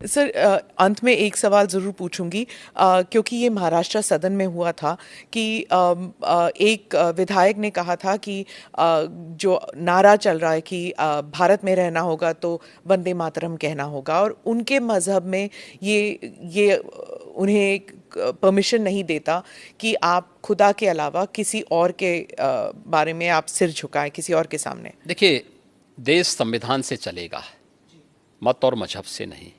Sir, अंत में एक सवाल ज़रूर पूछूंगी, क्योंकि ये महाराष्ट्र सदन में हुआ था कि एक विधायक ने कहा था कि जो नारा चल रहा है कि भारत में रहना होगा तो वंदे मातरम कहना होगा, और उनके मजहब में ये उन्हें परमिशन नहीं देता कि आप खुदा के अलावा किसी और के बारे में आप सिर झुकाएं किसी और के सामने। देखिए, देश संविधान से चलेगा, मत और मजहब से नहीं।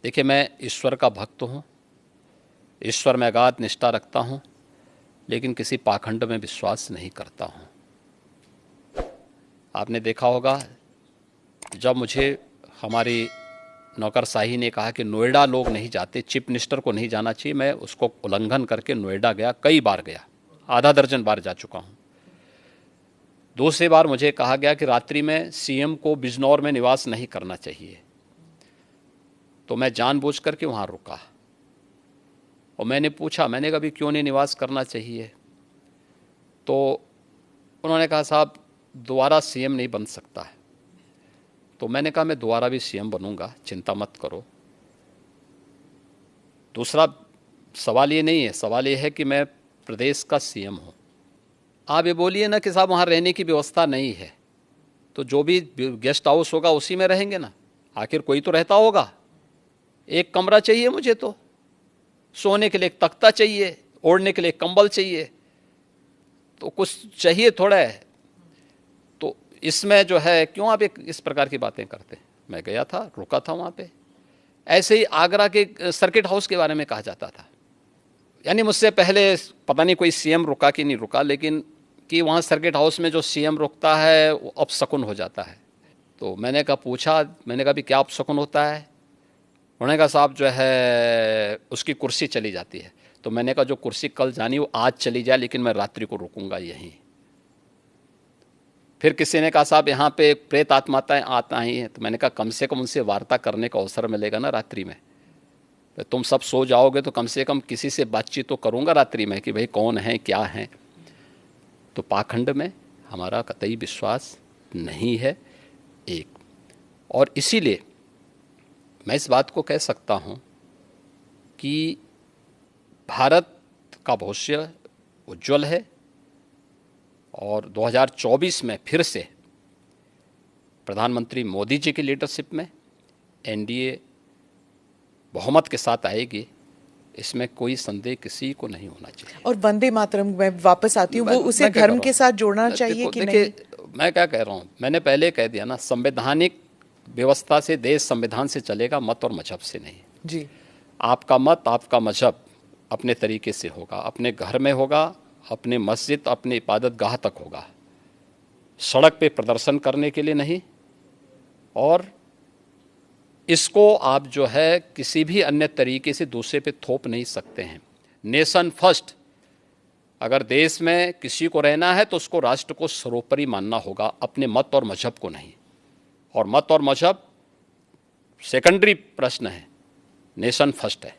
देखिए, मैं ईश्वर का भक्त हूँ, ईश्वर में अगाध निष्ठा रखता हूँ, लेकिन किसी पाखंड में विश्वास नहीं करता हूँ। आपने देखा होगा, जब मुझे हमारी नौकरशाही ने कहा कि नोएडा लोग नहीं जाते, चीफ मिनिस्टर को नहीं जाना चाहिए, मैं उसको उल्लंघन करके नोएडा गया, कई बार गया, आधा दर्जन बार जा चुका हूँ। दूसरी बार मुझे कहा गया कि रात्रि में सीएम को बिजनौर में निवास नहीं करना चाहिए, तो मैं जानबूझ करके वहाँ रुका और मैंने पूछा, मैंने कहा, क्यों नहीं निवास करना चाहिए? तो उन्होंने कहा, साहब दोबारा सीएम नहीं बन सकता है। तो मैंने कहा, मैं दोबारा भी सीएम बनूंगा, चिंता मत करो। दूसरा सवाल ये नहीं है, सवाल ये है कि मैं प्रदेश का सीएम हूँ। आप ये बोलिए ना कि साहब वहाँ रहने की व्यवस्था नहीं है, तो जो भी गेस्ट हाउस होगा उसी में रहेंगे ना, आखिर कोई तो रहता होगा। एक कमरा चाहिए मुझे, तो सोने के लिए एक तख्ता चाहिए, ओढ़ने के लिए एक कंबल चाहिए, तो कुछ चाहिए थोड़ा है। तो इसमें जो है, क्यों आप इस प्रकार की बातें करते हैं? मैं गया था, रुका था वहाँ पे। ऐसे ही आगरा के सर्किट हाउस के बारे में कहा जाता था, यानी मुझसे पहले पता नहीं कोई सीएम रुका कि नहीं रुका, लेकिन कि वहाँ सर्किट हाउस में जो सीएम रुकता है वो अपशकुन हो जाता है। तो मैंने कहा, पूछा, मैंने कहा भी क्या अपशकुन होता है? उन्होंने कहा, साहब जो है उसकी कुर्सी चली जाती है। तो मैंने कहा, जो कुर्सी कल जानी वो आज चली जाए, लेकिन मैं रात्रि को रुकूंगा यहीं। फिर किसी ने कहा, साहब यहाँ पे प्रेत आत्माएं आता ही हैं। तो मैंने कहा, कम से कम उनसे वार्ता करने का अवसर मिलेगा ना रात्रि में। तो तुम सब सो जाओगे तो कम से कम किसी से बातचीत तो करूँगा रात्रि में कि भाई कौन है, क्या है। तो पाखंड में हमारा कतई विश्वास नहीं है, एक। और इसीलिए मैं इस बात को कह सकता हूँ कि भारत का भविष्य उज्जवल है, और 2024 में फिर से प्रधानमंत्री मोदी जी की लीडरशिप में एनडीए बहुमत के साथ आएगी, इसमें कोई संदेह किसी को नहीं होना चाहिए। और वंदे मातरम मैं वापस आती हूँ, वो उसे धर्म के साथ जोड़ना चाहिए कि नहीं? मैं क्या कह रहा हूँ, मैंने पहले कह दिया ना, संवैधानिक व्यवस्था से देश संविधान से चलेगा, मत और मजहब से नहीं। जी। आपका मत, आपका मजहब अपने तरीके से होगा, अपने घर में होगा, अपने मस्जिद, अपने इबादत गाह तक होगा, सड़क पे प्रदर्शन करने के लिए नहीं। और इसको आप जो है किसी भी अन्य तरीके से दूसरे पे थोप नहीं सकते हैं। नेशन फर्स्ट, अगर देश में किसी को रहना है तो उसको राष्ट्र को सर्वोपरि मानना होगा, अपने मत और मजहब को नहीं। और मत और मजहब सेकेंडरी प्रश्न है, नेशन फर्स्ट है।